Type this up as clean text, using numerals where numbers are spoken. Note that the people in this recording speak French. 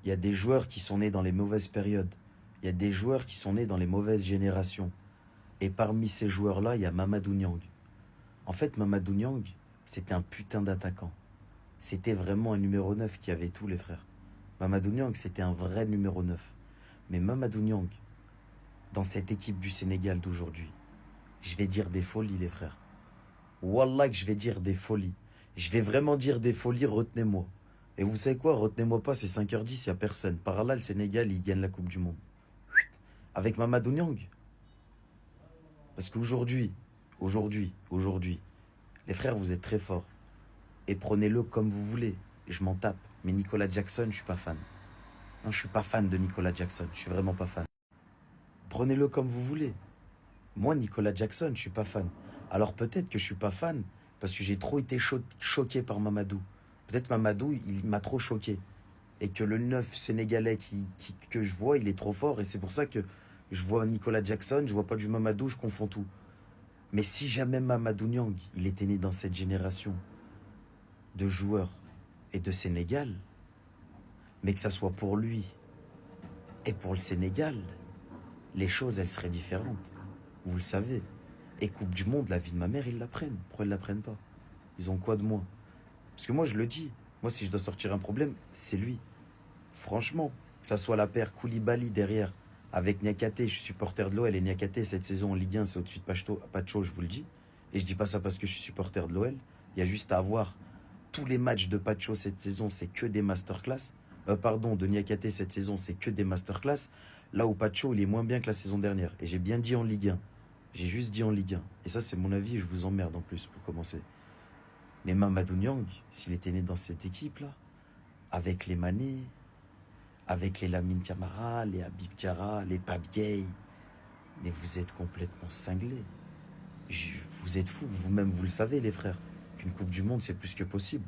Il y a des joueurs qui sont nés dans les mauvaises périodes. Il y a des joueurs qui sont nés dans les mauvaises générations. Et parmi ces joueurs-là, il y a Mamadou Niang. En fait, Mamadou Niang, c'était un putain d'attaquant. C'était vraiment un numéro 9 qui avait tout, les frères. Mamadou Niang, c'était un vrai numéro 9. Mais Mamadou Niang, dans cette équipe du Sénégal d'aujourd'hui, je vais dire des folies, les frères. Wallah que je vais dire des folies. Je vais vraiment dire des folies, retenez-moi. Et vous savez quoi, retenez-moi pas, c'est 5h10, il n'y a personne. Par là, le Sénégal, il gagne la Coupe du Monde. Avec Mamadou Niang. Parce qu'aujourd'hui, les frères, vous êtes très forts. Et prenez-le comme vous voulez. Je m'en tape. Mais Nicolas Jackson, je suis pas fan. Non, je suis pas fan de Nicolas Jackson. Je suis vraiment pas fan. Prenez-le comme vous voulez. Moi, Nicolas Jackson, je suis pas fan. Alors peut-être que je suis pas fan parce que j'ai trop été choqué par Mamadou. Peut-être Mamadou, il m'a trop choqué. Et que le 9 sénégalais que je vois, il est trop fort. Et c'est pour ça que je vois Nicolas Jackson, je vois pas du Mamadou, je confonds tout. Mais si jamais Mamadou Niang, il était né dans cette génération de joueurs et de Sénégal, mais que ça soit pour lui et pour le Sénégal, les choses, elles seraient différentes. Vous le savez. Et Coupe du Monde, la vie de ma mère, ils la prennent. Pourquoi ils la prennent pas? Ils ont quoi de moi? Parce que moi, je le dis. Moi, si je dois sortir un problème, c'est lui. Franchement, que ça soit la paire Koulibaly derrière, avec Niakate, je suis supporter de l'OL, et Niakate, cette saison en Ligue 1, c'est au-dessus de Pacho, je vous le dis. Et je dis pas ça parce que je suis supporter de l'OL. Il y a juste à voir tous les matchs de Pacho cette saison, c'est que des masterclass. De Niakate cette saison, c'est que des masterclass. Là où Pacho, il est moins bien que la saison dernière. Et j'ai bien dit en Ligue 1. J'ai juste dit en Ligue 1. Et ça, c'est mon avis, je vous emmerde en plus, pour commencer. Mais Mamadou Niang, s'il était né dans cette équipe-là, avec les Mané, avec les Lamine Camara, les Habib Diarra, les Pape Gueye, mais vous êtes complètement cinglés. Vous êtes fous, vous-même, vous le savez, les frères, qu'une Coupe du Monde, c'est plus que possible.